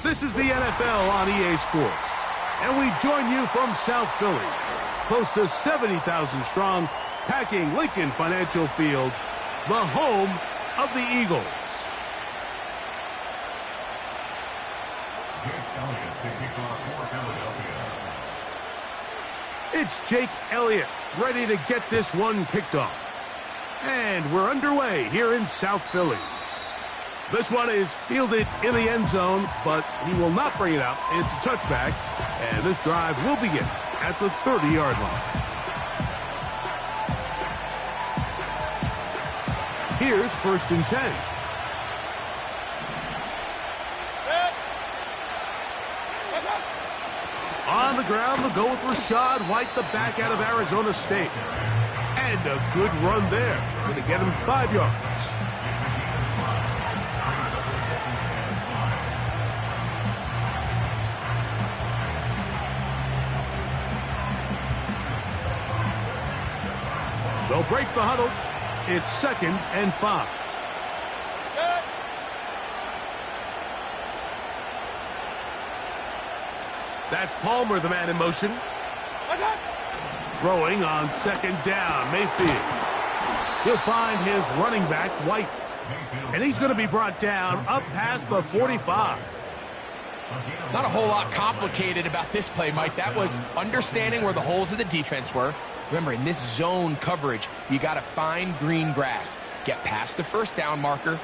This is the NFL on EA Sports, and we join you from South Philly, close to 70,000 strong, packing Lincoln Financial Field, the home of the Eagles. It's Jake Elliott ready to get this one kicked off. And we're underway here in South Philly. This one is fielded in the end zone, but he will not bring it out. It's a touchback, and this drive will begin at the 30-yard line. Here's 1st and 10. On the ground, they'll go with Rashad White, the back out of Arizona State. And a good run there. Going to get him 5 yards. They'll break the huddle. It's 2nd and 5. That's Palmer, the man in motion. Throwing on 2nd down, Mayfield. He'll find his running back, White. And he's going to be brought down up past the 45. Not a whole lot complicated about this play, Mike. That was understanding where the holes of the defense were. Remember, in this zone coverage, you got to find green grass. Get past the 1st down marker,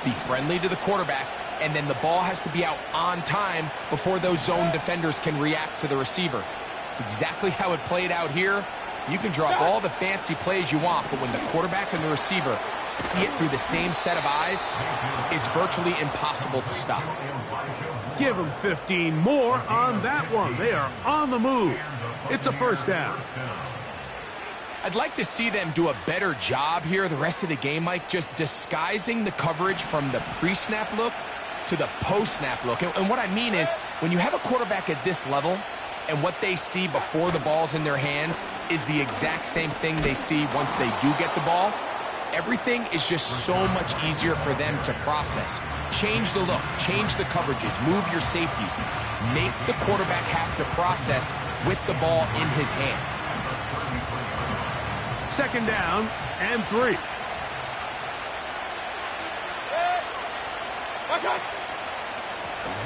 be friendly to the quarterback, and then the ball has to be out on time before those zone defenders can react to the receiver. It's exactly how it played out here. You can drop all the fancy plays you want, but when the quarterback and the receiver see it through the same set of eyes, it's virtually impossible to stop. Give them 15 more on that one. They are on the move. It's a 1st down. I'd like to see them do a better job here the rest of the game, Mike, just disguising the coverage from the pre-snap look to the post-snap look. And what I mean is, when you have a quarterback at this level, and what they see before the ball's in their hands is the exact same thing they see once they do get the ball, everything is just so much easier for them to process. Change the look, change the coverages, move your safeties. Make the quarterback have to process with the ball in his hand. 2nd down and 3.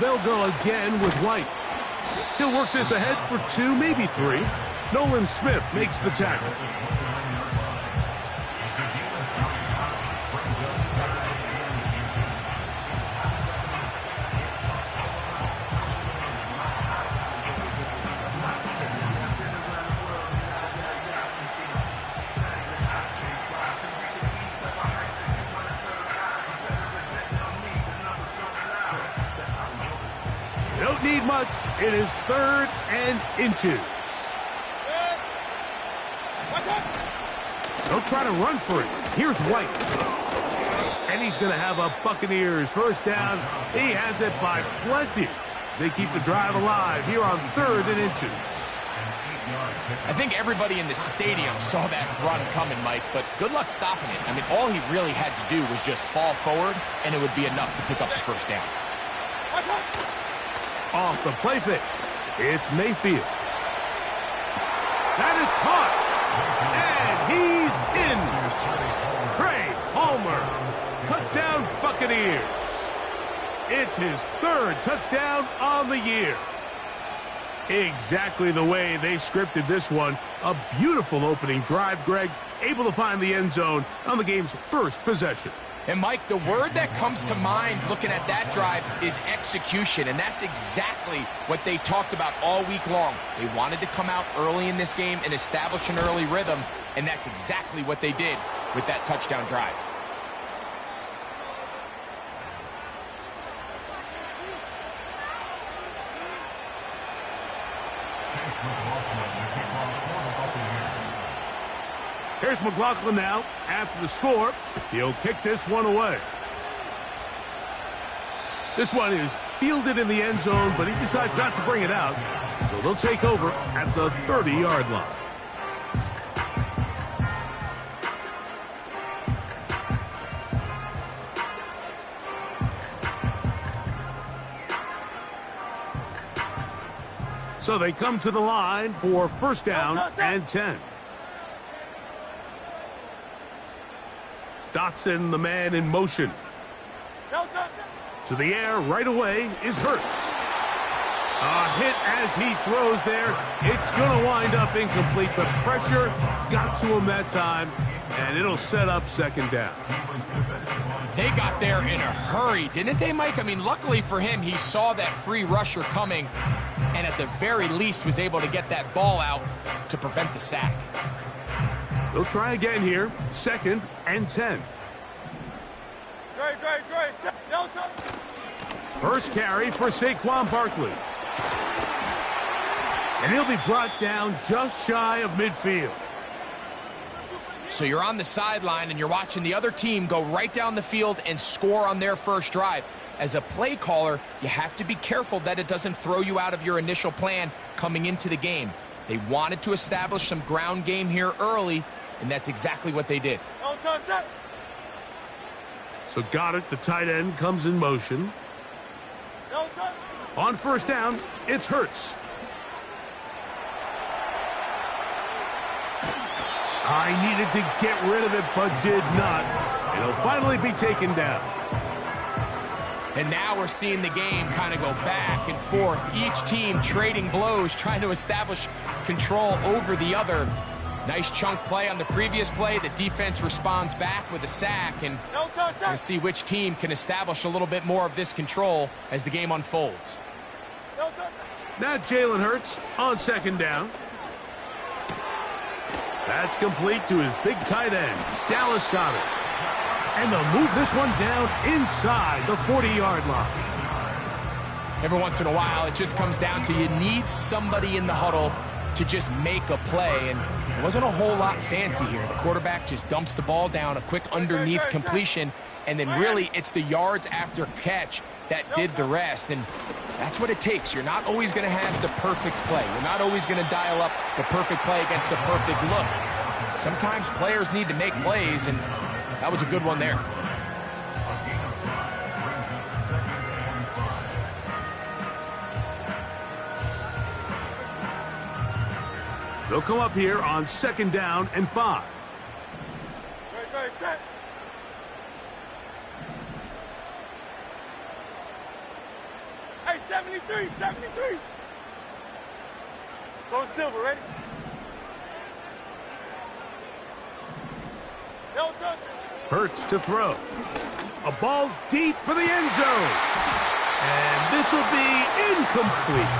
They'll go again with White. He'll work this ahead for 2, maybe 3. Nolan Smith makes the tackle. Don't need much. It is 3rd and inches. Don't try to run for it. Here's White. And he's going to have a Buccaneers 1st down. He has it by plenty. They keep the drive alive here on 3rd and inches. I think everybody in the stadium saw that run coming, Mike, but good luck stopping it. I mean, all he really had to do was just fall forward, and it would be enough to pick up the 1st down. Off the play fake. It's Mayfield. That is caught. And he's in. Trey Palmer. Touchdown Buccaneers. It's his 3rd touchdown on the year. Exactly the way they scripted this one. A beautiful opening drive, Greg. Able to find the end zone on the game's 1st possession. And, Mike, the word that comes to mind looking at that drive is execution, and that's exactly what they talked about all week long. They wanted to come out early in this game and establish an early rhythm, and that's exactly what they did with that touchdown drive. Here's McLaughlin now. After the score, he'll kick this one away. This one is fielded in the end zone, but he decides not to bring it out. So they'll take over at the 30-yard line. So they come to the line for first down and 10. Dotson, the man in motion. To the air right away is Hurts. A hit as he throws there. It's going to wind up incomplete. The pressure got to him that time, and it'll set up second down. They got there in a hurry, didn't they, Mike? I mean, luckily for him, he saw that free rusher coming, and at the very least was able to get that ball out to prevent the sack. They'll try again here. Second and 10. First carry for Saquon Barkley. And he'll be brought down just shy of midfield. So you're on the sideline and you're watching the other team go right down the field and score on their first drive. As a play caller, you have to be careful that it doesn't throw you out of your initial plan coming into the game. They wanted to establish some ground game here early, and that's exactly what they did. So Goddard, the tight end, comes in motion. On first down, it's Hurts. I needed to get rid of it, but did not. It'll finally be taken down. And now we're seeing the game kind of go back and forth. Each team trading blows, trying to establish control over the other. Nice chunk play on the previous play. The defense responds back with a sack, and we'll see which team can establish a little bit more of this control as the game unfolds. Now Jalen Hurts on second down. That's complete to his big tight end, Dallas Goedert. And they'll move this one down inside the 40-yard line. Every once in a while, it just comes down to you need somebody in the huddle to just make a play, and it wasn't a whole lot fancy here. The quarterback just dumps the ball down, a quick underneath completion, and then really it's the yards after catch that did the rest, and that's what it takes. You're not always going to have the perfect play. You're not always going to dial up the perfect play against the perfect look. Sometimes players need to make plays, and that was a good one there. They'll come up here on second down and 5. Set. Hey, 73. Go Silver, ready? No touch. Hurts to throw. A ball deep for the end zone. And this will be incomplete.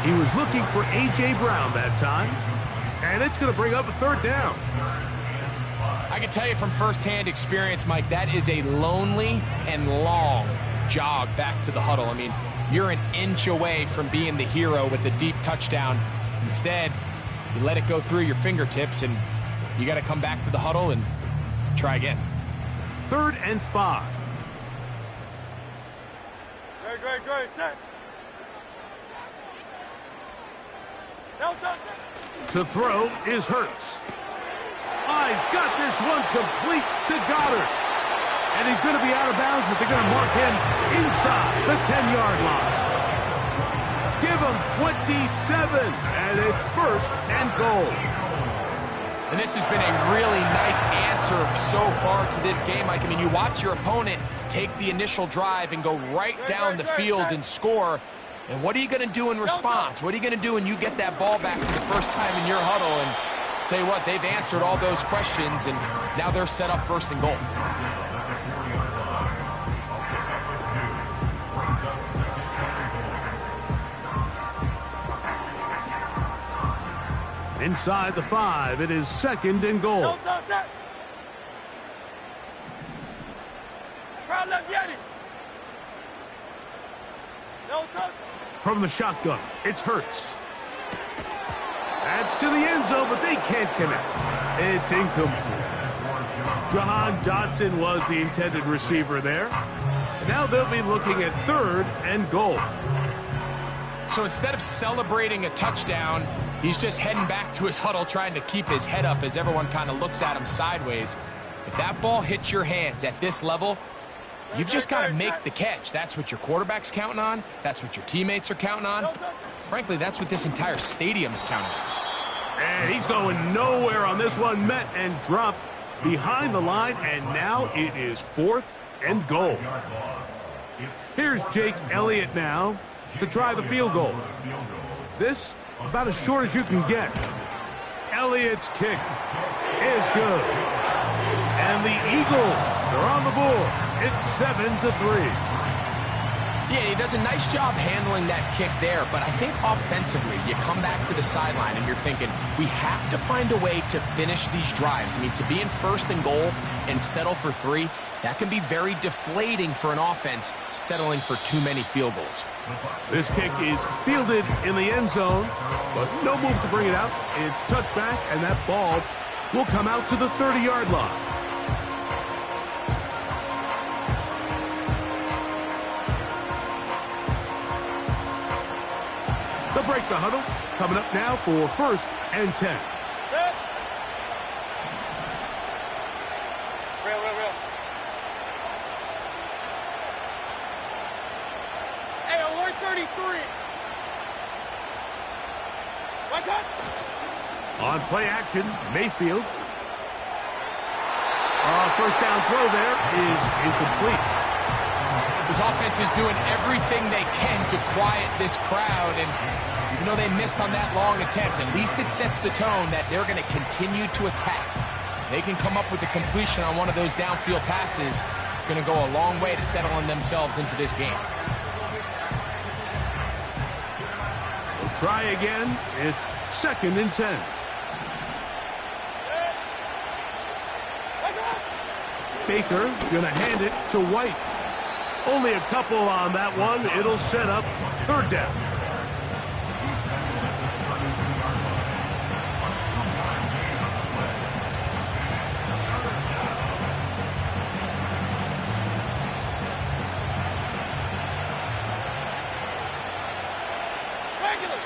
He was looking for A.J. Brown that time. And it's going to bring up a third down. I can tell you from firsthand experience, Mike, that is a lonely and long jog back to the huddle. I mean, you're an inch away from being the hero with the deep touchdown. Instead, you let it go through your fingertips, and you got to come back to the huddle and try again. Third and 5. Great, set. No touch. To throw is Hurts. He's got this one complete to Goddard. And he's going to be out of bounds, but they're going to mark him inside the 10-yard line. Give him 27, and it's first and goal. And this has been a really nice answer so far to this game, Mike. I mean, you watch your opponent take the initial drive and go right down the field and score. And what are you going to do in response? What are you going to do when you get that ball back for the first time in your huddle? And tell you what, they've answered all those questions, and now they're set up first and goal. Inside the 5, it is second and goal. No touch. Crowd left Yeti. No touch. From the shotgun, it's Hurts. That's to the end zone, but they can't connect. It's incomplete. Jahan Dotson was the intended receiver there. Now they'll be looking at third and goal. So instead of celebrating a touchdown, he's just heading back to his huddle trying to keep his head up as everyone kind of looks at him sideways. If that ball hits your hands at this level, You've just got to make the catch. That's what your quarterback's counting on. That's what your teammates are counting on. Frankly, that's what this entire stadium's counting on. And he's going nowhere on this one. Met and dropped behind the line, and now it is 4th and goal. Here's Jake Elliott now to try the field goal. This about as short as you can get. Elliott's kick is good. And the Eagles are on the board. It's 7-3. Yeah, he does a nice job handling that kick there, but I think offensively, you come back to the sideline and you're thinking, we have to find a way to finish these drives. I mean, to be in 1st and goal and settle for 3, that can be very deflating for an offense settling for too many field goals. This kick is fielded in the end zone, but no move to bring it out. It's touchback, and that ball will come out to the 30-yard line. They'll break the huddle. Coming up now for 1st and 10. Real. Hey, alert 33. What's up? On play action, Mayfield. First down throw there is incomplete. This offense is doing everything they can to quiet this crowd, and even though they missed on that long attempt, at least it sets the tone that they're going to continue to attack. They can come up with a completion on one of those downfield passes. It's going to go a long way to settling themselves into this game. They'll try again. It's 2nd and 10. Baker going to hand it to White. Only a couple on that one. It'll set up 3rd down. Regular.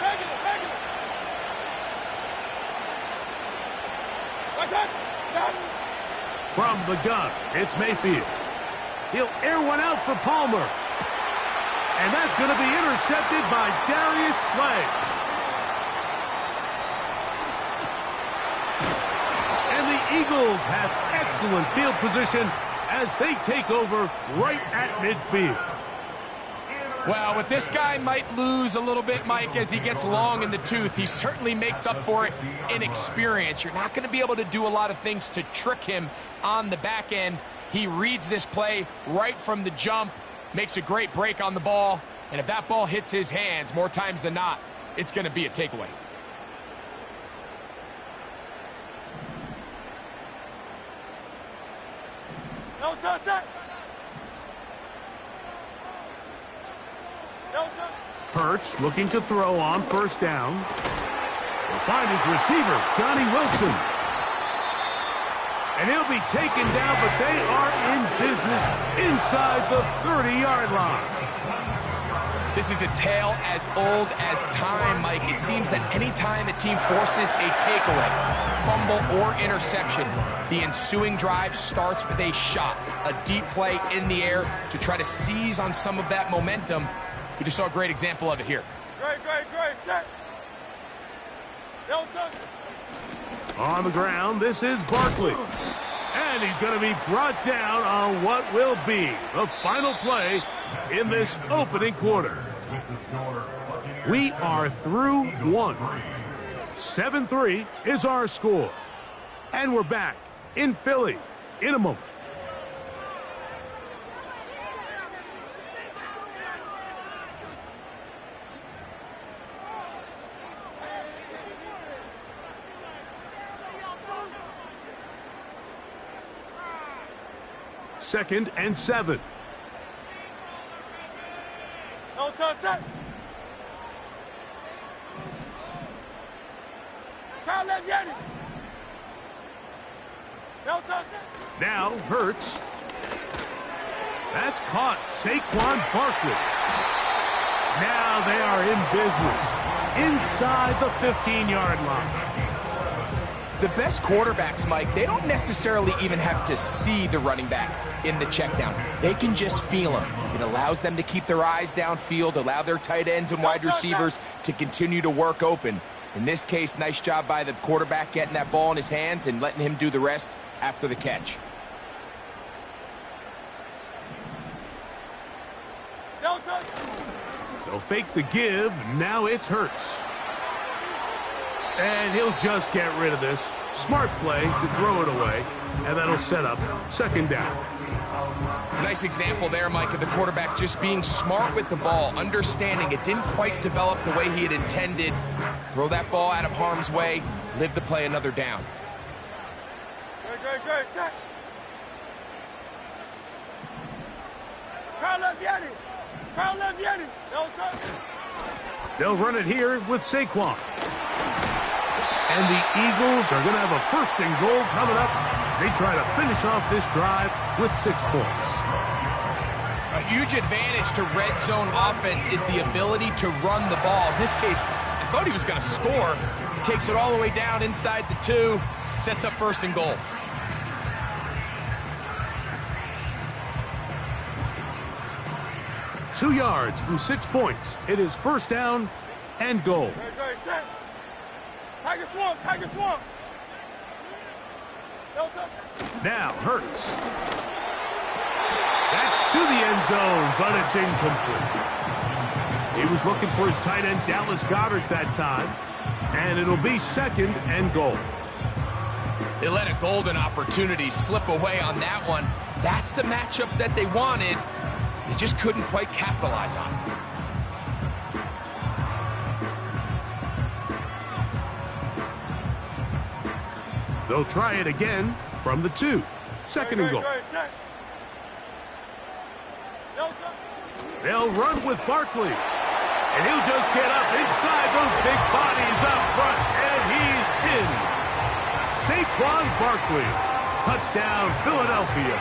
What's up? From the gun, it's Mayfield. He'll air one out for Palmer. And that's going to be intercepted by Darius Slay. And the Eagles have excellent field position as they take over right at midfield. Well, with this guy might lose a little bit, Mike, as he gets long in the tooth. He certainly makes up for it in experience. You're not going to be able to do a lot of things to trick him on the back end. He reads this play right from the jump, makes a great break on the ball, and if that ball hits his hands more times than not, it's going to be a takeaway. No touch. Hurts looking to throw on 1st down. He'll find his receiver, Johnny Wilson. And he'll be taken down, but they are in business inside the 30-yard line. This is a tale as old as time, Mike. It seems that any time a team forces a takeaway, fumble, or interception, the ensuing drive starts with a shot, a deep play in the air to try to seize on some of that momentum. We just saw a great example of it here. Great. Set. No touch. On the ground, this is Barkley. And he's going to be brought down on what will be the final play in this opening quarter. We are through 1. 7-3 is our score. And we're back in Philly in a moment. Second and 7. No touch. No touch. Now Hurts. That's caught. Saquon Barkley. Now they are in business inside the 15-yard line. The best quarterbacks, Mike, they don't necessarily even have to see the running back in the check down. They can just feel him. It allows them to keep their eyes downfield, allow their tight ends and wide receivers to continue to work open. In this case, nice job by the quarterback getting that ball in his hands and letting him do the rest after the catch. They'll fake the give. Now it's Hurts. And he'll just get rid of this. Smart play to throw it away. And that'll set up second down. Nice example there, Mike, of the quarterback just being smart with the ball, understanding it didn't quite develop the way he had intended. Throw that ball out of harm's way, live to play another down. Great, set. Crowd left Yeti. No touch. They'll run it here with Saquon. And the Eagles are going to have a 1st and goal coming up. They try to finish off this drive with 6 points. A huge advantage to red zone offense is the ability to run the ball. In this case, I thought he was going to score. He takes it all the way down inside the 2, sets up 1st and goal. Two yards from 6 points. It is 1st down and goal. Great, set. Tiger swamp. No touch. Now Hurts. That's to the end zone, but it's incomplete. He was looking for his tight end, Dallas Goedert, that time. And it'll be 2nd and goal. They let a golden opportunity slip away on that one. That's the matchup that they wanted. They just couldn't quite capitalize on it. They'll try it again from the 2. 2nd and goal. They'll run with Barkley. And he'll just get up inside those big bodies up front. And he's in. Saquon Barkley. Touchdown, Philadelphia.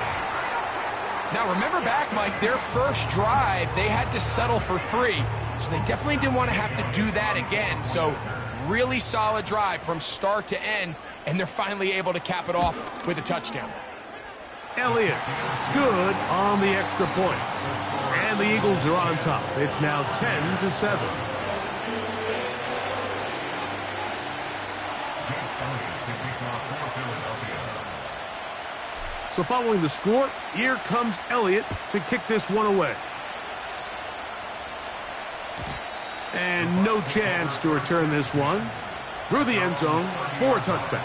Now remember back, Mike, their first drive, they had to settle for 3. So they definitely didn't want to have to do that again. So really solid drive from start to end, and they're finally able to cap it off with a touchdown. Elliott, good on the extra point. And the Eagles are on top. It's now 10-7. So following the score, here comes Elliott to kick this one away. And no chance to return this one through the end zone for a touchback.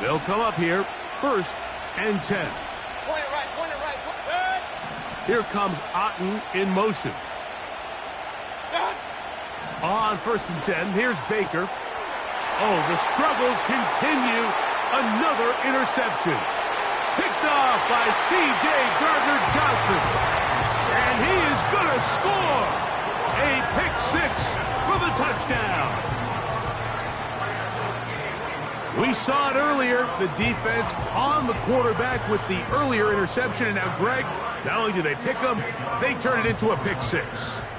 They'll come up here, 1st and 10. Point it right. Here comes Otten in motion. On 1st and 10, here's Baker. Oh, the struggles continue. Another interception. Picked off by C.J. Gardner-Johnson. And he is going to score. A pick 6 for the touchdown. We saw it earlier, the defense on the quarterback with the earlier interception. And now, Greg, not only do they pick him, they turn it into a pick 6.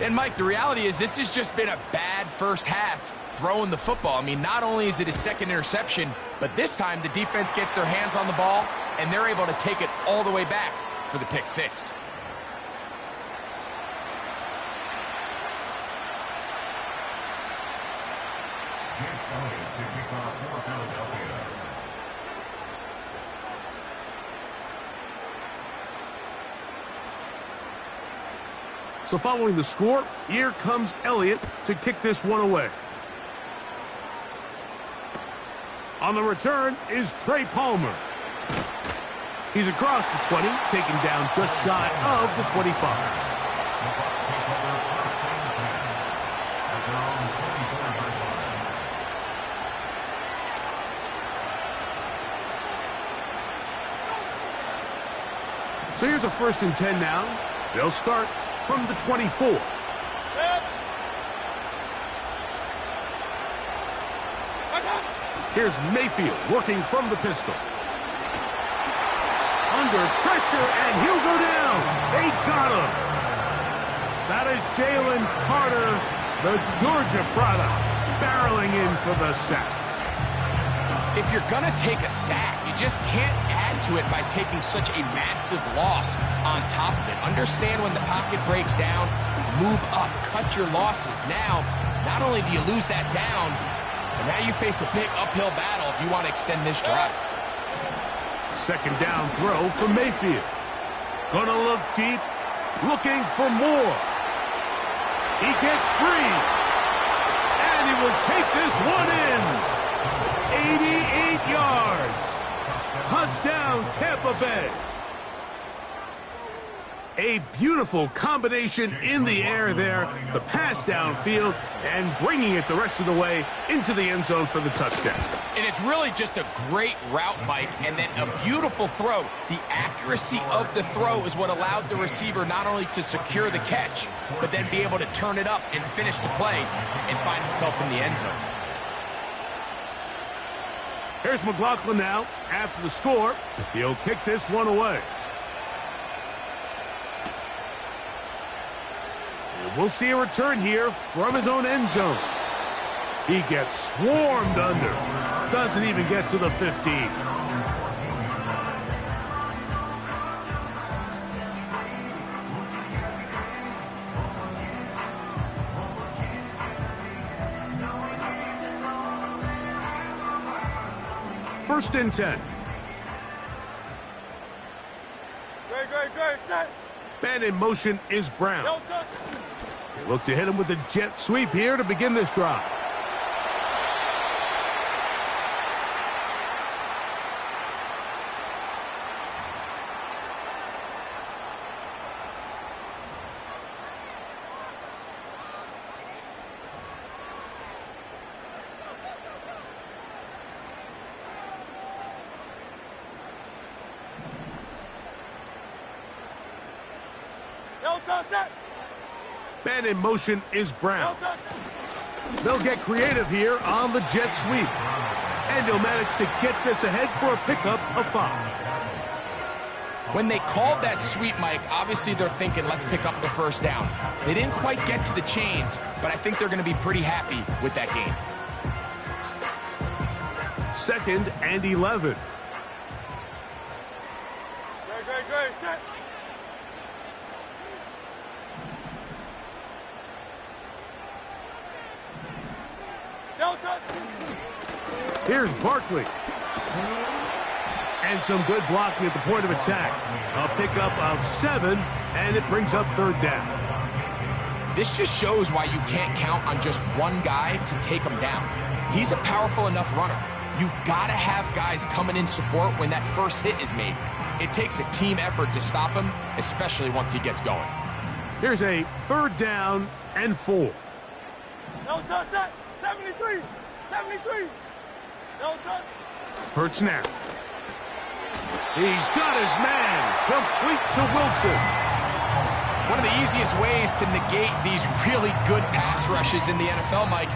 And, Mike, the reality is this has just been a bad first half throwing the football. I mean, not only is it a 2nd interception, but this time the defense gets their hands on the ball, and they're able to take it all the way back for the pick 6. So following the score, here comes Elliott to kick this one away. On the return is Trey Palmer. He's across the 20, taken down just shy of the 25. So here's a 1st and 10 now. They'll start from the 24. Set. Here's Mayfield working from the pistol. Under pressure, and he'll go down. They got him. That is Jalen Carter, the Georgia product, barreling in for the sack. If you're going to take a sack, you just can't add to it by taking such a massive loss on top of it. Understand when the pocket breaks down, move up, cut your losses. Now, not only do you lose that down, but now you face a big uphill battle if you want to extend this drive. 2nd down throw for Mayfield. Gonna look deep, looking for more. He gets free, and he will take this one in. 88 yards. Touchdown, Tampa Bay. A beautiful combination in the air there. The pass downfield and bringing it the rest of the way into the end zone for the touchdown. And it's really just a great route, Mike, and then a beautiful throw. The accuracy of the throw is what allowed the receiver not only to secure the catch, but then be able to turn it up and finish the play and find himself in the end zone. Here's McLaughlin now. After the score, he'll kick this one away. And we'll see a return here from his own end zone. He gets swarmed under. Doesn't even get to the 15. First and 10. Great, set. Man in motion is Brown. No touch. They look to hit him with a jet sweep here to begin this drive. No touch, set. Man in motion is No Brown. touch. They'll get creative here on the jet sweep. And he'll manage to get this ahead for a pickup of 5. When they called that sweep, Mike, obviously they're thinking, let's pick up the 1st down. They didn't quite get to the chains, but I think they're going to be pretty happy with that game. 2nd and 11. Great, set. No touch. Here's Barkley. And some good blocking at the point of attack. A pickup of 7, and it brings up 3rd down. This just shows why you can't count on just one guy to take him down. He's a powerful enough runner. You gotta have guys coming in support when that first hit is made. It takes a team effort to stop him, especially once he gets going. Here's a 3rd down and 4. No touch, set. 73. No touch. Hurts now. He's got his man. Complete to Wilson. One of the easiest ways to negate these really good pass rushes in the NFL, Mike,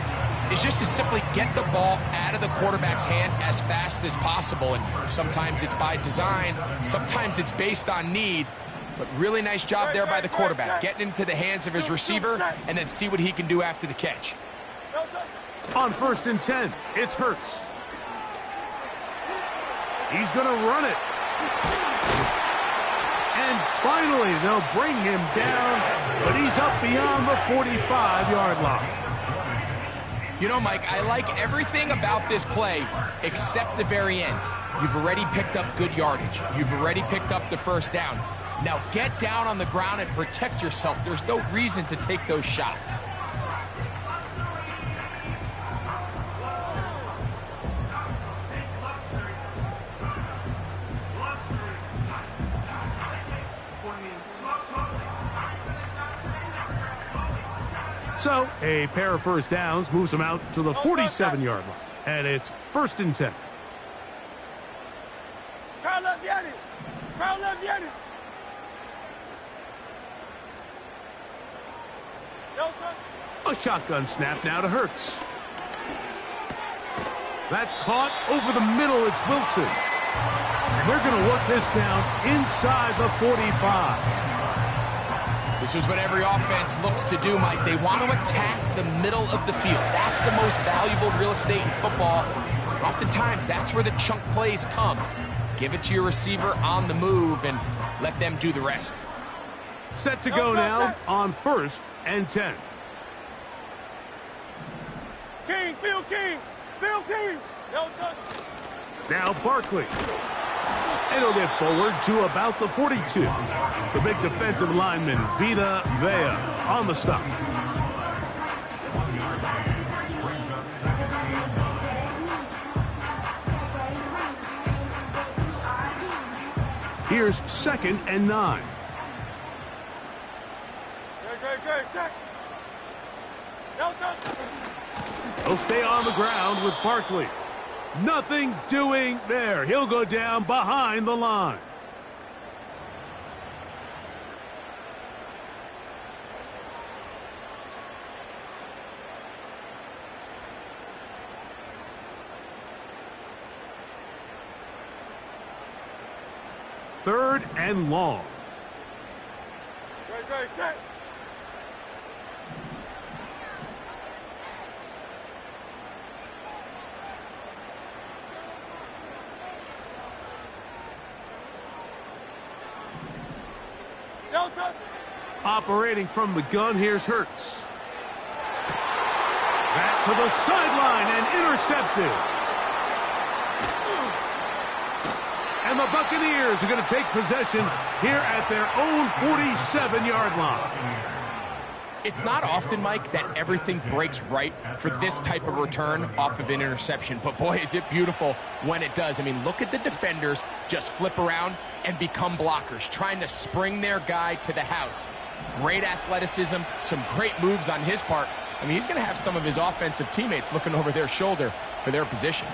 is just to simply get the ball out of the quarterback's hand as fast as possible. And sometimes it's by design, sometimes it's based on need. But really nice job there by the quarterback, getting into the hands of his receiver and then see what he can do after the catch. No touch. On 1st and 10, it's Hurts. He's going to run it. And finally, they'll bring him down, but he's up beyond the 45-yard line. You know, Mike, I like everything about this play except the very end. You've already picked up good yardage. You've already picked up the 1st down. Now get down on the ground and protect yourself. There's no reason to take those shots. So, a pair of 1st downs moves them out to the 47-yard line. And it's 1st and 10. Crowd left, get it. Crowd left, get it. No touch. A shotgun snap now to Hurts. That's caught over the middle. It's Wilson. And they're going to work this down inside the 45. This is what every offense looks to do, Mike. They want to attack the middle of the field. That's the most valuable real estate in football. Oftentimes, that's where the chunk plays come. Give it to your receiver on the move and let them do the rest. Set to go now on 1st and 10. King, Phil King. Phil King. No touch. Now Barkley. And he'll get forward to about the 42. The big defensive lineman, Vita Vea, on the stop. Here's 2nd and 9. Great. Check. No touch. He'll stay on the ground with Barkley. Nothing doing there. He'll go down behind the line. Third and long. Great. Check. No touch. Operating from the gun, here's Hurts. Back to the sideline and intercepted. And the Buccaneers are going to take possession here at their own 47-yard line. It's not often, Mike, that everything breaks right for this type of return off of an interception. But, boy, is it beautiful when it does. I mean, look at the defenders just flip around and become blockers, trying to spring their guy to the house. Great athleticism, some great moves on his part. I mean, he's going to have some of his offensive teammates looking over their shoulder for their position.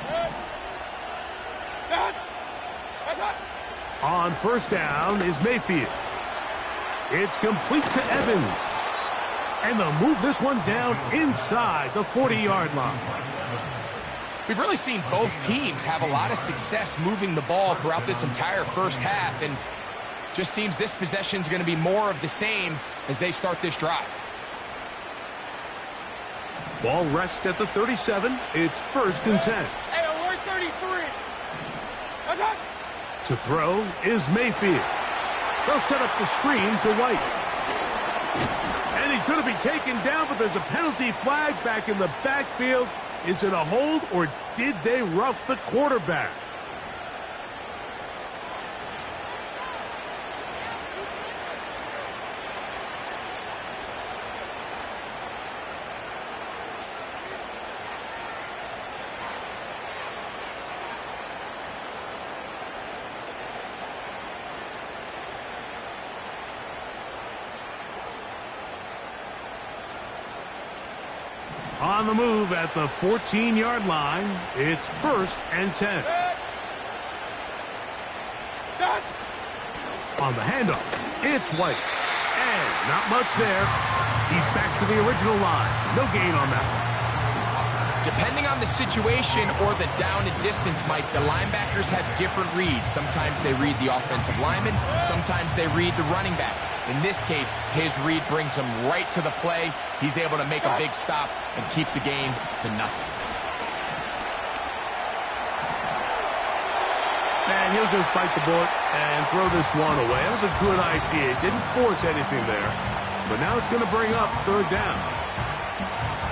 On 1st down is Mayfield. It's complete to Evans. And they'll move this one down inside the 40-yard line. We've really seen both teams have a lot of success moving the ball throughout this entire first half, and just seems this possession is going to be more of the same as they start this drive. Ball rests at the 37. It's 1st and 10. Hey, we're 33. No touch. To throw is Mayfield. They'll set up the screen to White. And he's going to be taken down, but there's a penalty flag back in the backfield. Is it a hold, or did they rough the quarterback? On the move at the 14-yard line, it's 1st and 10. On the handoff, it's White. And not much there. He's back to the original line. No gain on that one. Depending on the situation or the down and distance, Mike, the linebackers have different reads. Sometimes they read the offensive lineman. Sometimes they read the running back. In this case, his read brings him right to the play. He's able to make a big stop and keep the game to nothing. And he'll just bite the bullet and throw this one away. That was a good idea. Didn't force anything there. But now it's going to bring up 3rd down.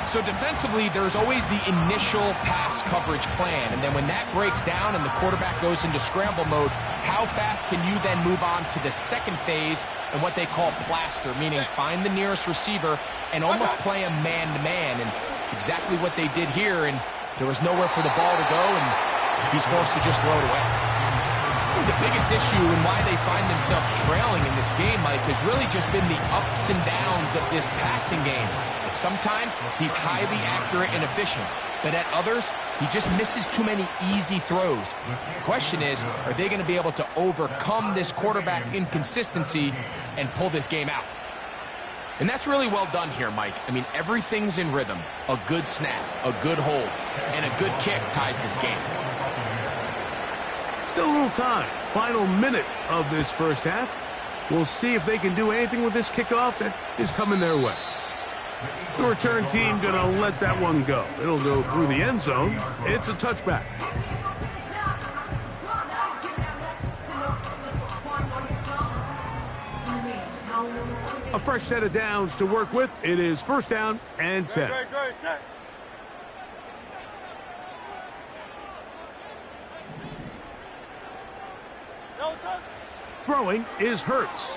So defensively, there's always the initial pass coverage plan. And then when that breaks down and the quarterback goes into scramble mode, how fast can you then move on to the second phase and what they call plaster, meaning find the nearest receiver and almost play him man-to-man. And it's exactly what they did here, and there was nowhere for the ball to go, and he's forced to just throw it away. The biggest issue and why they find themselves trailing in this game, Mike, has really just been the ups and downs of this passing game. And sometimes he's highly accurate and efficient, but at others, he just misses too many easy throws. The question is, are they going to be able to overcome this quarterback inconsistency and pull this game out? And that's really well done here, Mike. I mean, everything's in rhythm. A good snap, a good hold, and a good kick ties this game. Still a little time. Final minute of this first half. We'll see if they can do anything with this kickoff that is coming their way. The return team going to let that one go. It'll go through the end zone. It's a touchback. A fresh set of downs to work with. It is first down and 10. Throwing is Hurts.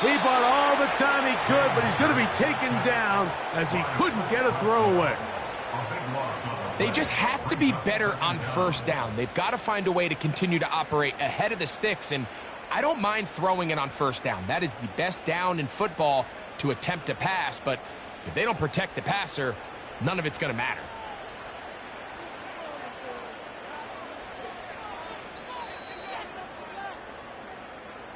He bought all the time he could, but he's going to be taken down as he couldn't get a throwaway. They just have to be better on first down. They've got to find a way to continue to operate ahead of the sticks, and I don't mind throwing it on first down. That is the best down in football to attempt to pass, but if they don't protect the passer, none of it's going to matter.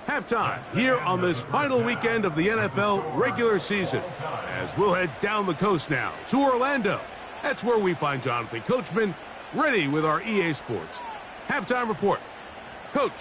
Halftime here on this final weekend of the NFL regular season, as we'll head down the coast now to Orlando. That's where we find Jonathan Coachman ready with our EA Sports halftime report. Coach.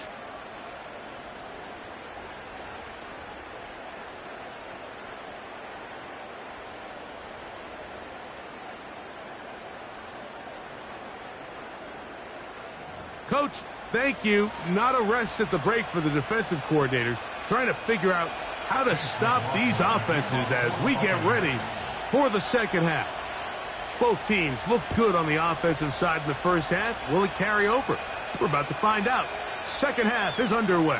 Coach, thank you. Not a rest at the break for the defensive coordinators, trying to figure out how to stop these offenses as we get ready for the second half. Both teams look good on the offensive side in the first half. Will it carry over? We're about to find out. Second half is underway.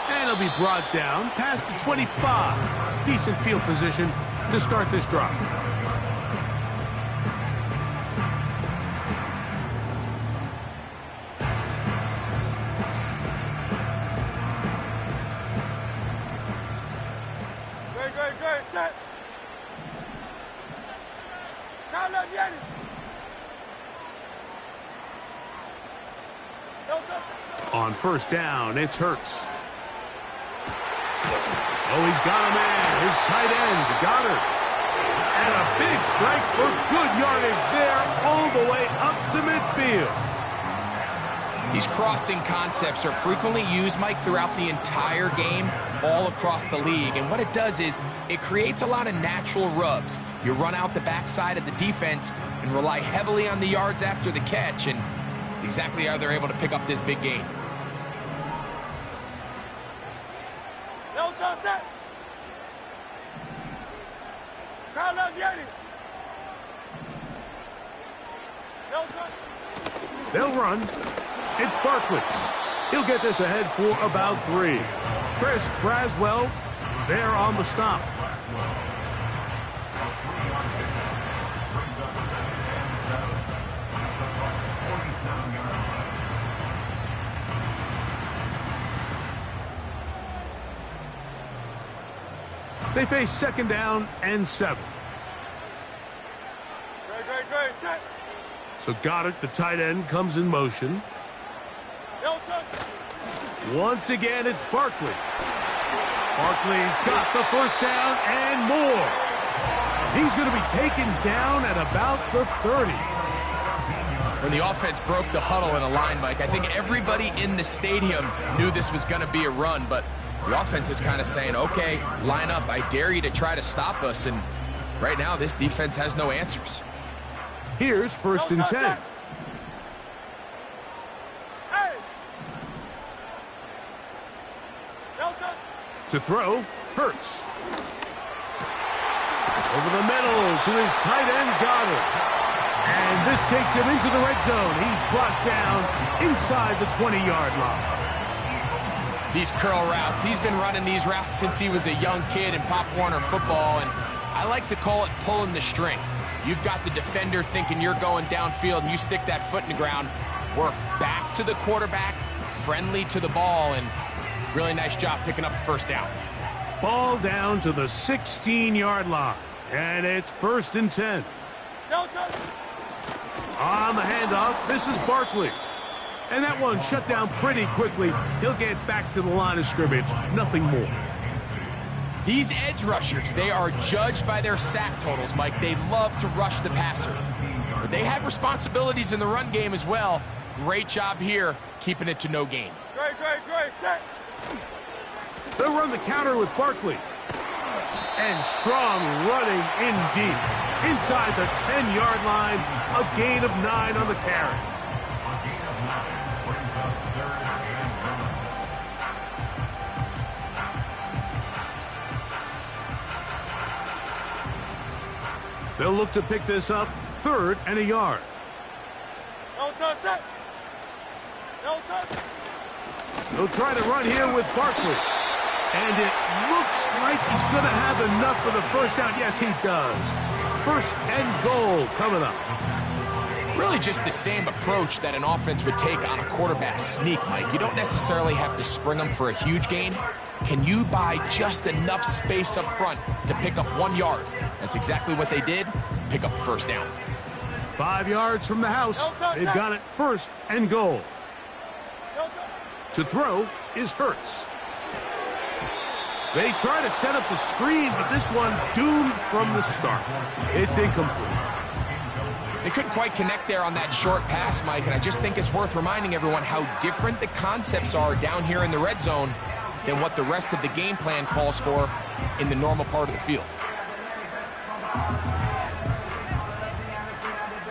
And it'll be brought down past the 25. Decent field position to start this drive. On first down, it's Hurts. Oh, he's got a man. His tight end, Goddard. And a big strike for good yardage there all the way up to midfield. These crossing concepts are frequently used, Mike, throughout the entire game, all across the league. And what it does is it creates a lot of natural rubs. You run out the backside of the defense and rely heavily on the yards after the catch, and it's exactly how they're able to pick up this big gain. They'll run. It's Barkley. He'll get this ahead for about 3. Chris Braswell there on the stop. They face second down and 7. So Goddard, the tight end, comes in motion. Once again, it's Barkley. Barkley's got the first down and more. He's going to be taken down at about the 30. When the offense broke the huddle in a line, Mike, I think everybody in the stadium knew this was going to be a run, but the offense is kind of saying, okay, line up. I dare you to try to stop us, and right now this defense has no answers. Here's first and 10. To throw, Hurts. Over the middle to his tight end, Goddard. And this takes him into the red zone. He's brought down inside the 20-yard line. These curl routes, he's been running these routes since he was a young kid in Pop Warner football, and I like to call it pulling the string. You've got the defender thinking you're going downfield, and you stick that foot in the ground, work back to the quarterback, friendly to the ball, and really nice job picking up the first down. Ball down to the 16-yard line, and it's first and 10. On the handoff, this is Barkley. And that one shut down pretty quickly. He'll get back to the line of scrimmage. Nothing more. These edge rushers, they are judged by their sack totals, Mike. They love to rush the passer. But they have responsibilities in the run game as well. Great job here, keeping it to no gain. Great, set. They'll run the counter with Barkley. And strong running in deep. Inside the 10-yard line, a gain of 9 on the carry. They'll look to pick this up, 3rd and a yard. No touch. They'll try to run here with Barkley. And it looks like he's going to have enough for the first down. Yes, he does. 1st and goal coming up. Really just the same approach that an offense would take on a quarterback sneak, Mike. You don't necessarily have to spring them for a huge gain. Can you buy just enough space up front to pick up 1 yard? That's exactly what they did. Pick up the first down. 5 yards from the house. They've got it 1st and goal. To throw is Hurts. They try to set up the screen, but this one doomed from the start. It's incomplete. They couldn't quite connect there on that short pass, Mike, and I just think it's worth reminding everyone how different the concepts are down here in the red zone than what the rest of the game plan calls for in the normal part of the field.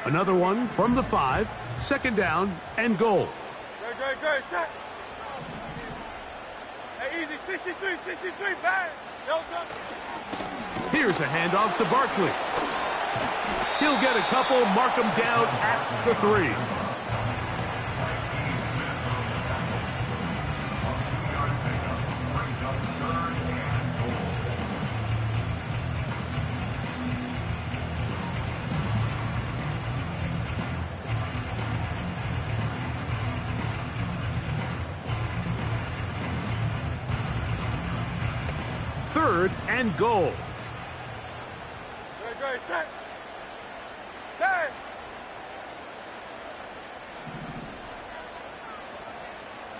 Another one from the 5, 2nd down and goal. Great, set. Hey, easy, 63, bang. No touch. Here's a handoff to Barkley. He'll get a couple, mark him down at the 3. Third and goal. Great, set. Bang.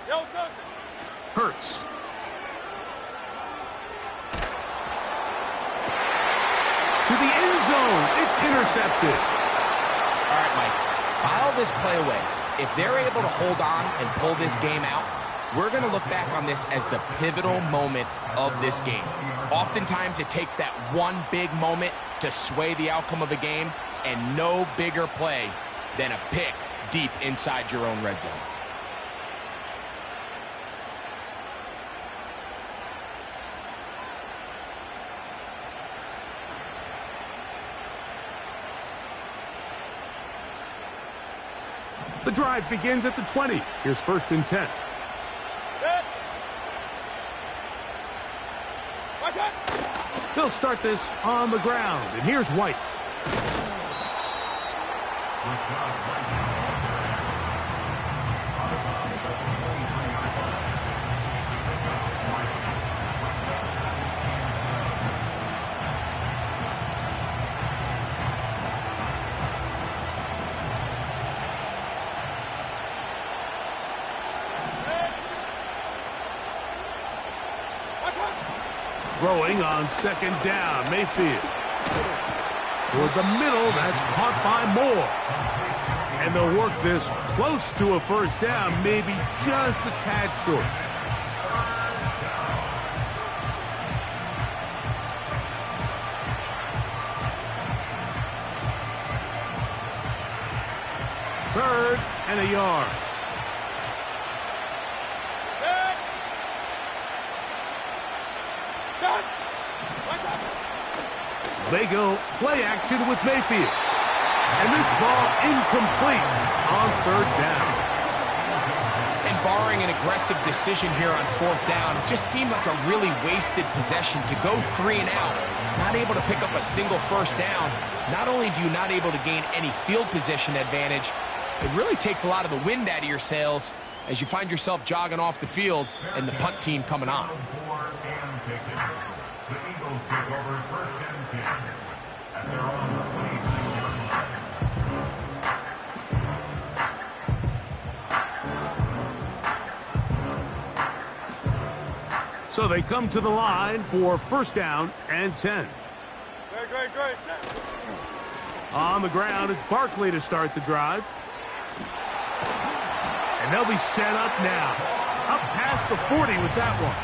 No touch. Hurts. To the end zone. It's intercepted. All right, Mike, file this play away. If they're able to hold on and pull this game out, we're going to look back on this as the pivotal moment of this game. Oftentimes, it takes that one big moment to sway the outcome of a game, and no bigger play than a pick deep inside your own red zone. The drive begins at the 20. Here's 1st and 10. They'll start this on the ground, and here's White. Throwing on 2nd down, Mayfield. Toward the middle, that's caught by Moore. And they'll work this close to a 1st down, maybe just a tad short. Third and a yard. They go play action with Mayfield. And this ball incomplete on 3rd down. And barring an aggressive decision here on 4th down, it just seemed like a really wasted possession to go 3 and out. Not able to pick up a single 1st down. Not only do you not able to gain any field position advantage, it really takes a lot of the wind out of your sails as you find yourself jogging off the field and the punt team coming on. The Eagles take over 1st and 10 at their own 26-yard line. So they come to the line for first down and 10. Great. On the ground, it's Barkley to start the drive. And they'll be set up now. Up past the 40 with that one.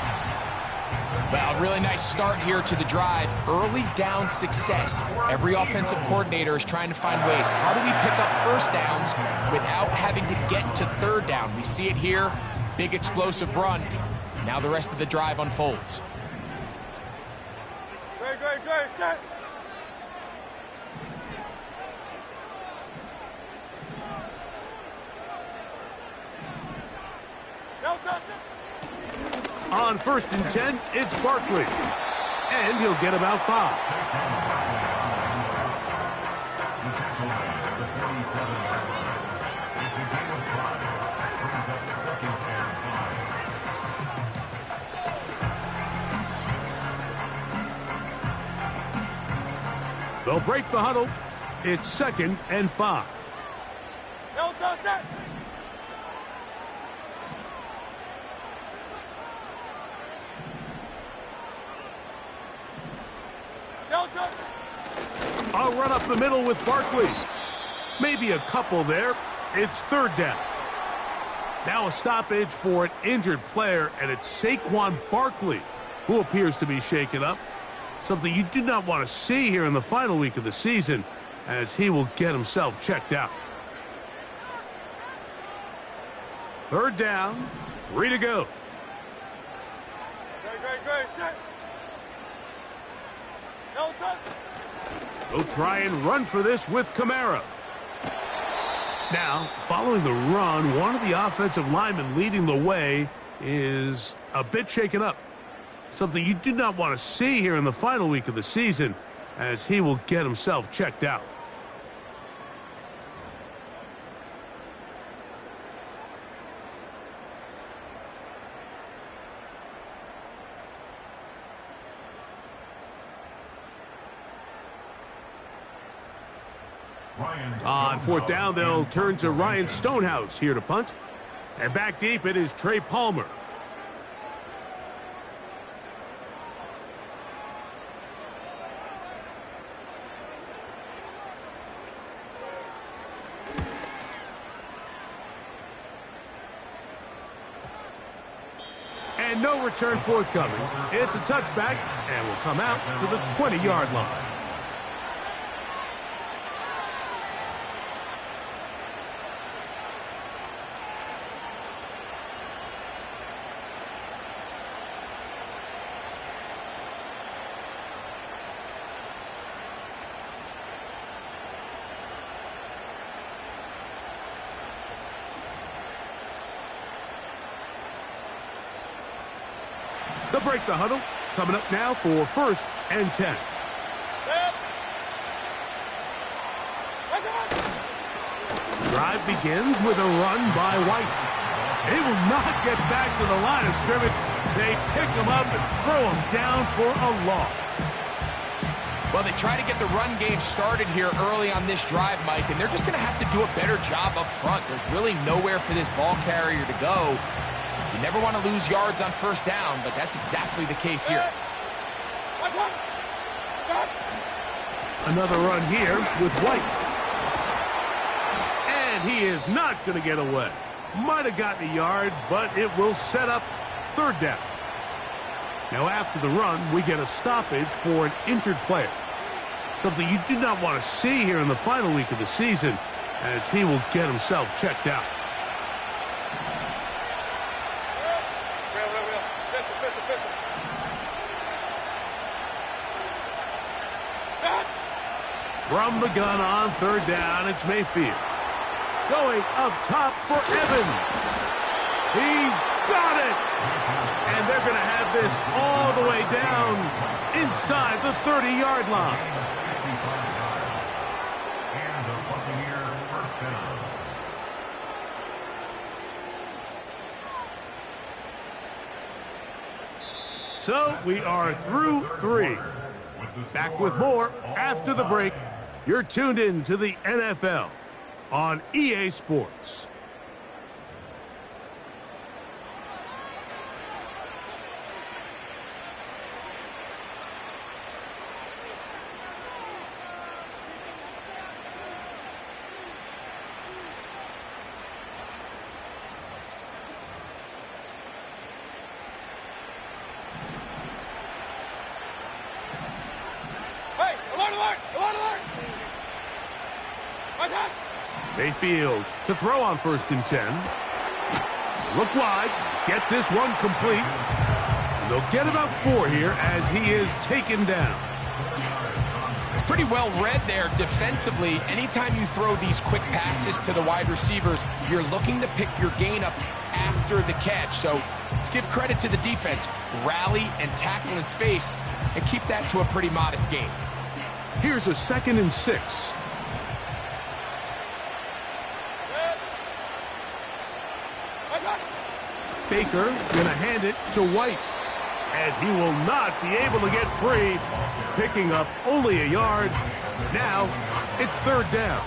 Well, really nice start here to the drive. Early down success. Every offensive coordinator is trying to find ways. How do we pick up first downs without having to get to third down? We see it here. Big explosive run. Now the rest of the drive unfolds. Great. Set. On first and 10, it's Barkley. And he'll get about 5. They'll break the huddle. It's 2nd and 5. I'll run up the middle with Barkley. Maybe a couple there. It's 3rd down. Now a stoppage for an injured player, and it's Saquon Barkley who appears to be shaken up. Something you do not want to see here in the final week of the season, as he will get himself checked out. 3rd down, 3 to go. Great. Set. No touch. They'll try and run for this with Kamara. Now, following the run, one of the offensive linemen leading the way is a bit shaken up. Something you do not want to see here in the final week of the season, as he will get himself checked out. On 4th down, they'll turn to Ryan Stonehouse here to punt. And back deep, it is Trey Palmer. And no return forthcoming. It's a touchback and will come out to the 20-yard line. They'll break the huddle. Coming up now for 1st and 10. Drive begins with a run by White. They will not get back to the line of scrimmage. They pick him up and throw him down for a loss. Well, they try to get the run game started here early on this drive, Mike, and they're just going to have to do a better job up front. There's really nowhere for this ball carrier to go. You never want to lose yards on 1st down, but that's exactly the case here. Another run here with White. And he is not going to get away. Might have gotten a yard, but it will set up 3rd down. Now after the run, we get a stoppage for an injured player. Something you do not want to see here in the final week of the season, as he will get himself checked out. From the gun on 3rd down, it's Mayfield. Going up top for Evans. He's got it! And they're going to have this all the way down inside the 30-yard line. And the Buccaneer 1st down. So we are through 3. Back with more after the break. You're tuned in to the NFL on EA Sports. Mayfield to throw on 1st and 10. Look wide. Get this one complete. And they'll get about 4 here as he is taken down. It's pretty well read there defensively. Anytime you throw these quick passes to the wide receivers, you're looking to pick your gain up after the catch. So let's give credit to the defense. Rally and tackle in space and keep that to a pretty modest gain. Here's a 2nd and 6. Baker gonna hand it to White. And he will not be able to get free, picking up only a yard. Now it's 3rd down.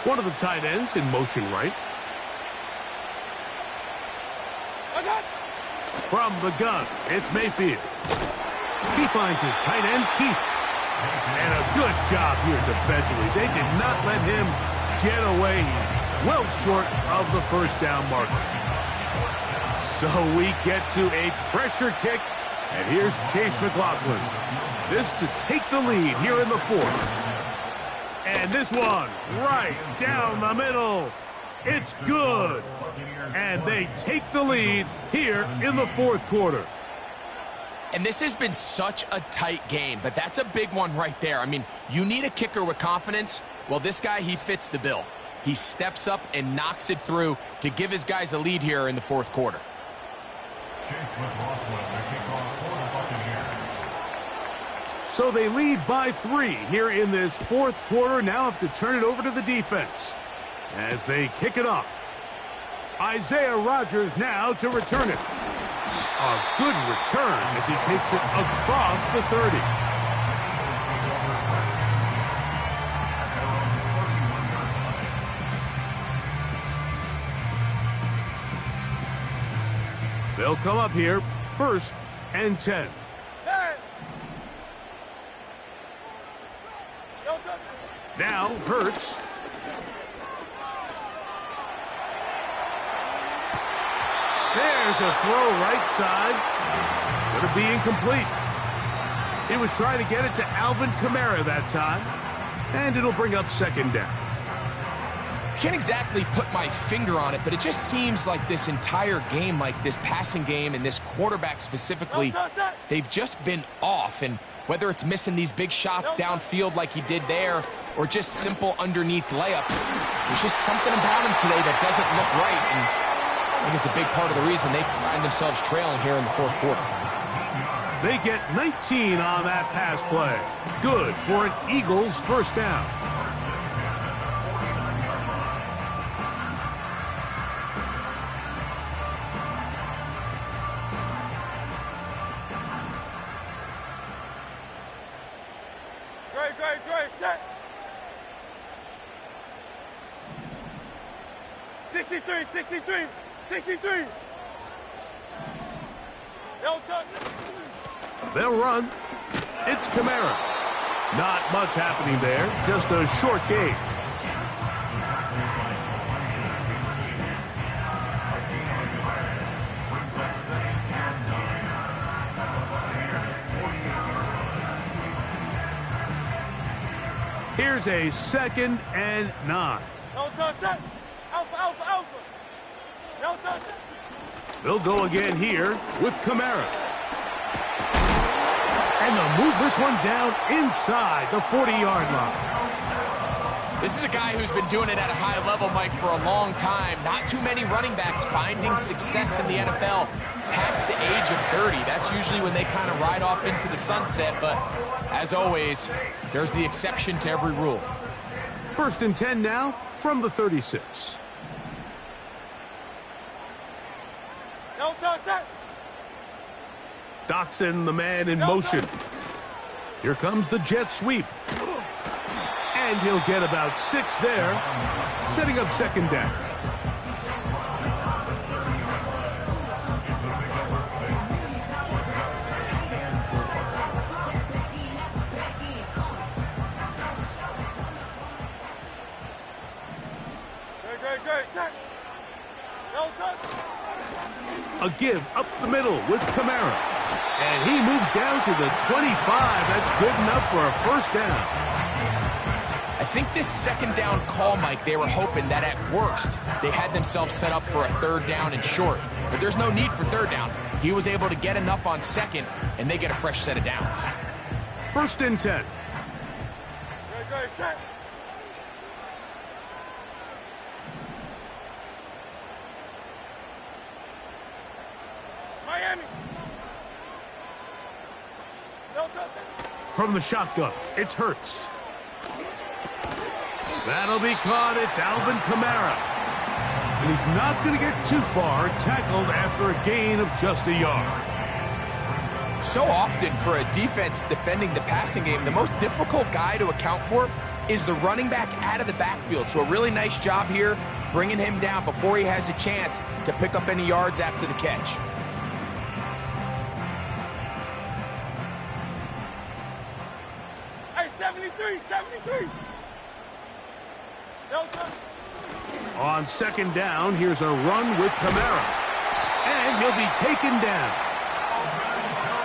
One of the tight ends in motion right. From the gun, it's Mayfield. He finds his tight end, Keith. And a good job here defensively. They did not let him get away. He's well short of the 1st down marker. So we get to a pressure kick. And here's Chase McLaughlin. This to take the lead here in the 4th. And this one, right down the middle. It's good. And they take the lead here in the 4th quarter. And this has been such a tight game, but that's a big one right there. I mean, you need a kicker with confidence. Well, this guy, he fits the bill. He steps up and knocks it through to give his guys a lead here in the 4th quarter. So they lead by 3 here in this 4th quarter. Now have to turn it over to the defense as they kick it off. Isaiah Rodgers now to return it. A good return as he takes it across the 30. They'll come up here, 1st and 10. Now, Hurts. There's a throw right side. It's going to be incomplete. He was trying to get it to Alvin Kamara that time. And it'll bring up 2nd down. Can't exactly put my finger on it, but it just seems like this entire game, like this passing game and this quarterback specifically, they've just been off. And whether it's missing these big shots downfield like he did there or just simple underneath layups, there's just something about him today that doesn't look right. And I think it's a big part of the reason they find themselves trailing here in the 4th quarter. They get 19 on that pass play. Good for an Eagles 1st down. Great, set. 63. They'll run. It's Kamara. Not much happening there. Just a short gain. Here's a 2nd and 9. Alpha. They'll go again here with Kamara. And they'll move this one down inside the 40-yard line. This is a guy who's been doing it at a high level, Mike, for a long time. Not too many running backs finding success in the NFL past the age of 30. That's usually when they kind of ride off into the sunset, but as always, there's the exception to every rule. 1st and 10 now from the 36. Dotson, the man in motion. Here comes the jet sweep. And he'll get about 6 there, setting up second down. A give up the middle with Kamara. And he moves down to the 25. That's good enough for a first down. I think this second down call, Mike, they were hoping that at worst they had themselves set up for a third down and short. But there's no need for third down. He was able to get enough on second, and they get a fresh set of downs. First and 10. From the shotgun, it's Hurts. That'll be caught. It's Alvin Kamara. And he's not going to get too far, tackled after a gain of just a yard. So often for a defense defending the passing game, the most difficult guy to account for is the running back out of the backfield. So a really nice job here, bringing him down before he has a chance to pick up any yards after the catch. Hey, 73. On second down, here's a run with Kamara. And he'll be taken down.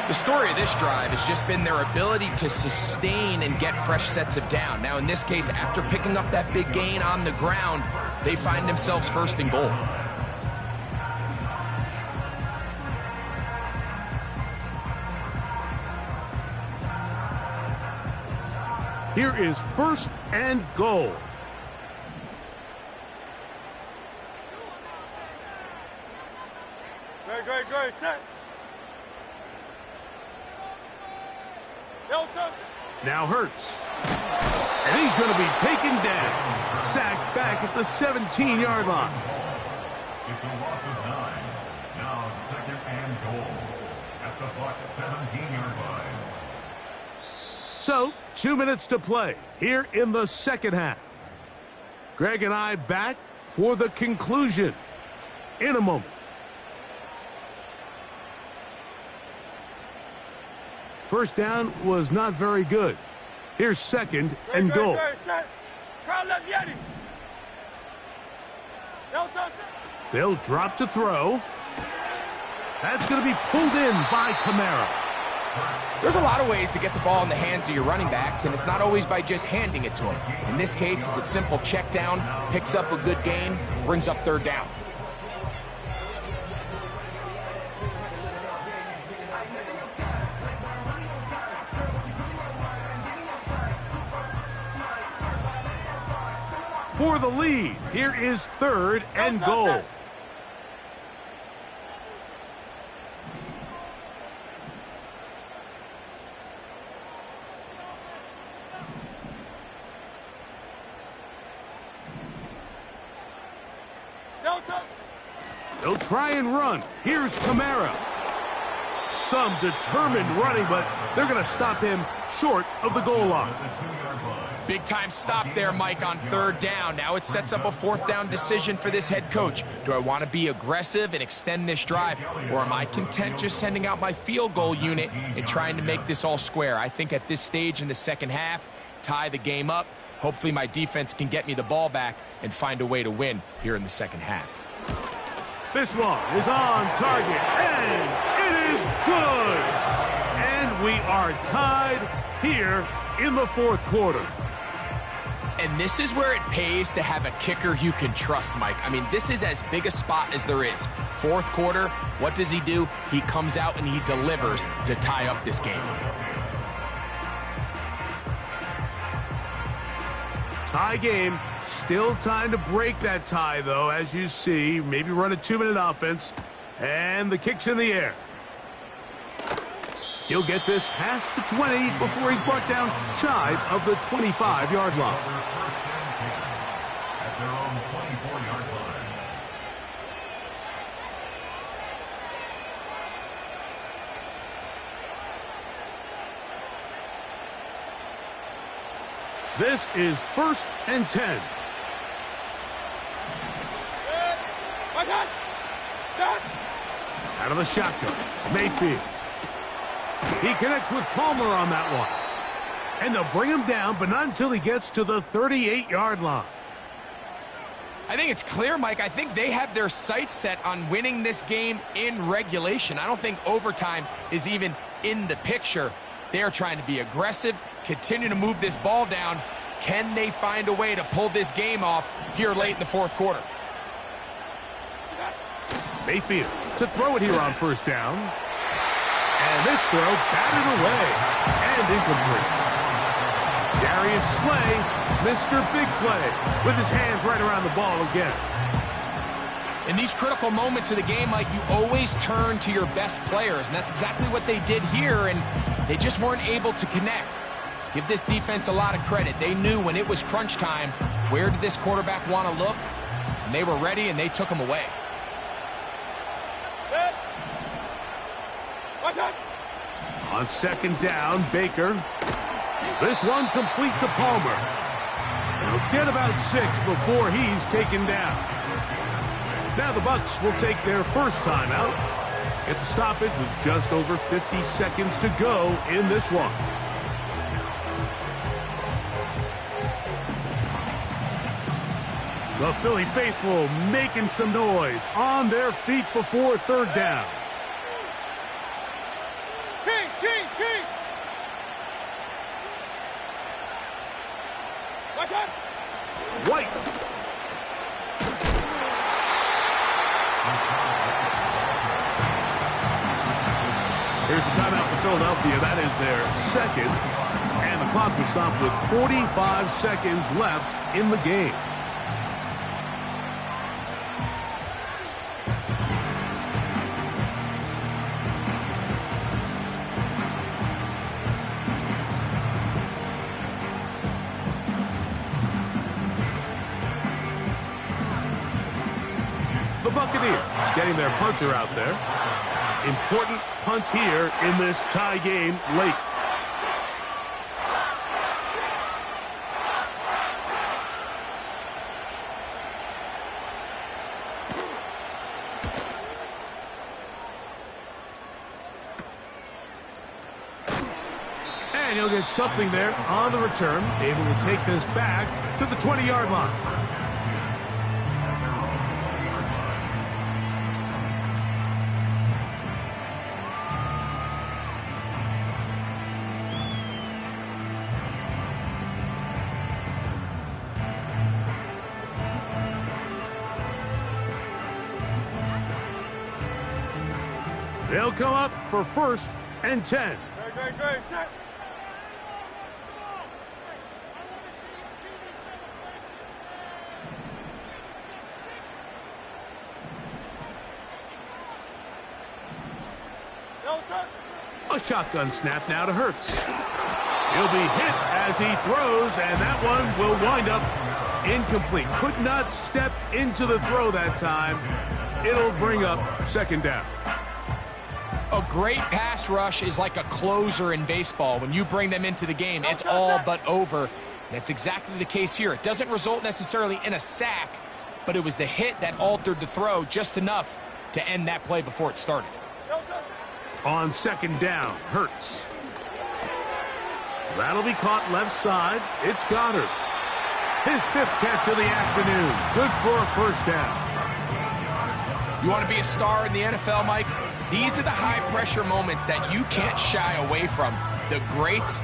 The story of this drive has just been their ability to sustain and get fresh sets of down. Now, in this case, after picking up that big gain on the ground, they find themselves first and goal. Here is first and goal. Great, set. Now Hurts. And he's going to be taken down. Sacked back at the 17-yard line. It's a loss of 9. Now second and goal at the Buck 17-yard line. So, 2 minutes to play here in the second half. Greg and I back for the conclusion in a moment. First down was not very good. Here's second and goal. They'll drop to throw. That's going to be pulled in by Kamara. There's a lot of ways to get the ball in the hands of your running backs, and it's not always by just handing it to them. In this case, it's a simple check down, picks up a good gain, brings up third down. For the lead, here is third and goal. They'll try and run. Here's Kamara. Some determined running, but they're going to stop him short of the goal line. Big time stop there, Mike, on third down. Now it sets up a fourth down decision for this head coach. Do I want to be aggressive and extend this drive, or am I content just sending out my field goal unit and trying to make this all square? I think at this stage in the second half, tie the game up. Hopefully my defense can get me the ball back and find a way to win here in the second half. This one is on target, and it is good. And we are tied here in the fourth quarter. And this is where it pays to have a kicker you can trust, Mike. I mean, this is as big a spot as there is. Fourth quarter, what does he do? He comes out and he delivers to tie up this game. Tie game. Still time to break that tie, though, as you see. Maybe run a 2-minute offense. And the kick's in the air. He'll get this past the 20 before he's brought down shy of the 25-yard line. At their own 24-yard line. This is 1st and 10. Out of the shotgun, Mayfield. He connects with Palmer on that one. And they'll bring him down, but not until he gets to the 38-yard line. I think it's clear, Mike. I think they have their sights set on winning this game in regulation. I don't think overtime is even in the picture. They are trying to be aggressive, continue to move this ball down. Can they find a way to pull this game off here late in the fourth quarter? Mayfield to throw it here on 1st down. And this throw batted away and incomplete. Darius Slay, Mr. Big Play, with his hands right around the ball again. In these critical moments of the game, Mike, you always turn to your best players, and that's exactly what they did here, and they just weren't able to connect. Give this defense a lot of credit. They knew when it was crunch time, where did this quarterback want to look, and they were ready, and they took him away. On 2nd down, Baker. This one complete to Palmer. He'll get about 6 before he's taken down. Now the Bucs will take their first timeout. Get the stoppage with just over 50 seconds to go in this one. The Philly faithful making some noise on their feet before 3rd down. King! White. Here's a timeout for Philadelphia. That is their 2nd. And the clock will stop with 45 seconds left in the game. The Buccaneers getting their punter out there. Important punt here in this tie game late. And he'll get something there on the return, able to take this back to the 20-yard line. They'll come up for 1st and 10. Great. Set. A shotgun snap now to Hurts. He'll be hit as he throws, and that one will wind up incomplete. Could not step into the throw that time. It'll bring up 2nd down. A great pass rush is like a closer in baseball. When you bring them into the game, it's all but over. And that's exactly the case here. It doesn't result necessarily in a sack, but it was the hit that altered the throw just enough to end that play before it started. On 2nd down, Hurts. That'll be caught left side. It's Goddard. His 5th catch of the afternoon. Good for a 1st down. You want to be a star in the NFL, Mike? These are the high-pressure moments that you can't shy away from. The greats,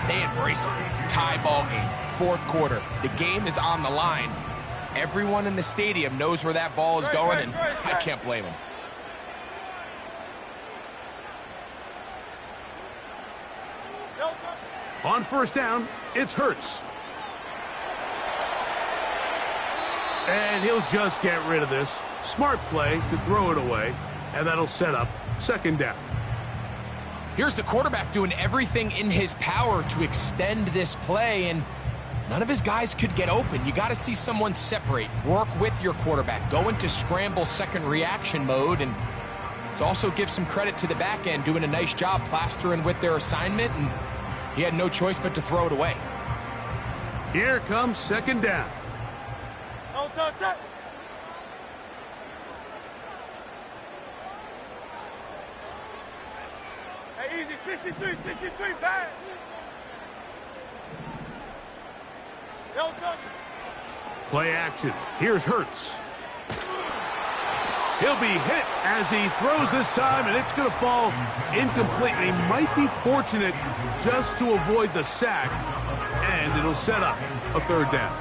they embrace it. Tie ball game, 4th quarter. The game is on the line. Everyone in the stadium knows where that ball is going, and I can't blame them. On 1st down, it's Hurts. And he'll just get rid of this. Smart play to throw it away, and that'll set up 2nd down. Here's the quarterback doing everything in his power to extend this play, and none of his guys could get open. You got to see someone separate, work with your quarterback, go into scramble second reaction mode, and let's also give some credit to the back end doing a nice job plastering with their assignment, and he had no choice but to throw it away. Here comes second down. Don't touch it. Hey, easy, 63, pass. Don't touch it. Play action. Here's Hurts. He'll be hit as he throws this time, and it's going to fall incomplete. He might be fortunate just to avoid the sack, and it'll set up a third down.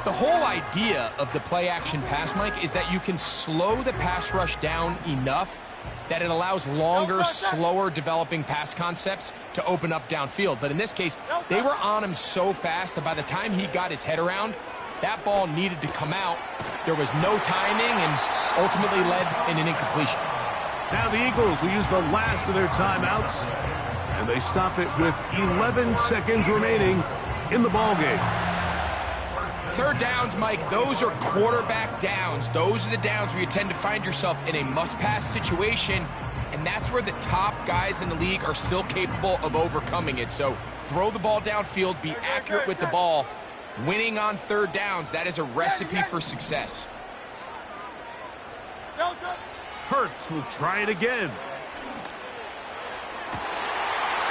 The whole idea of the play-action pass, Mike, is that you can slow the pass rush down enough that it allows longer, slower developing pass concepts to open up downfield. But in this case, they were on him so fast that by the time he got his head around, that ball needed to come out. There was no timing and ultimately led in an incompletion. Now the Eagles will use the last of their timeouts, and they stop it with 11 seconds remaining in the ballgame. Third downs, Mike, those are quarterback downs. Those are the downs where you tend to find yourself in a must-pass situation, and that's where the top guys in the league are still capable of overcoming it. So throw the ball downfield, be accurate with the ball. Winning on third downs, that is a recipe for success. Hurts will try it again.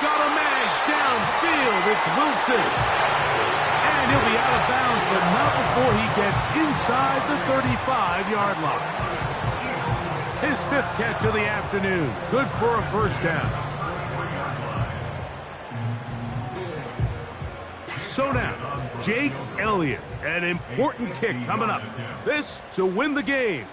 Got a man downfield. It's Wilson. And he'll be out of bounds, but not before he gets inside the 35-yard line. His fifth catch of the afternoon. Good for a first down. So now, Jake Elliott, an important kick coming up. This to win the game.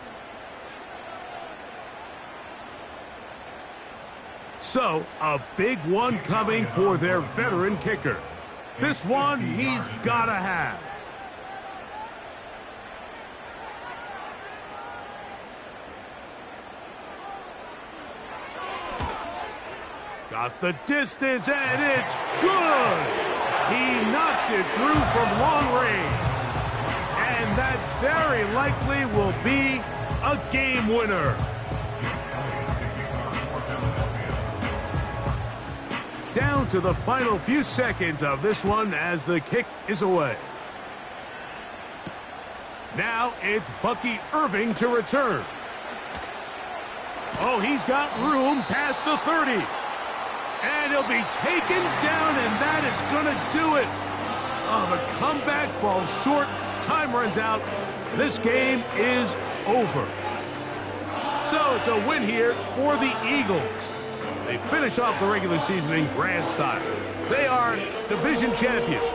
So, a big one coming for their veteran kicker. This one he's gotta have. Got the distance, and it's good! He knocks it through from long range. And that very likely will be a game winner. Down to the final few seconds of this one as the kick is away. Now it's Bucky Irving to return. Oh, he's got room past the 30. And he'll be taken down, and that is going to do it. Oh, the comeback falls short. Time runs out. This game is over. So it's a win here for the Eagles. They finish off the regular season in grand style. They are division champions.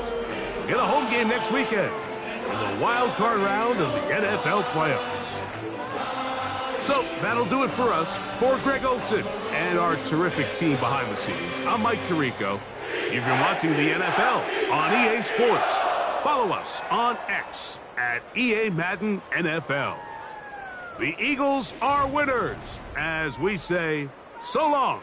Get a home game next weekend in the wild card round of the NFL playoffs. So that'll do it for us. For Greg Olson and our terrific team behind the scenes, I'm Mike Tirico. You've been watching the NFL on EA Sports. Follow us on X at EA Madden NFL. The Eagles are winners, as we say, so long.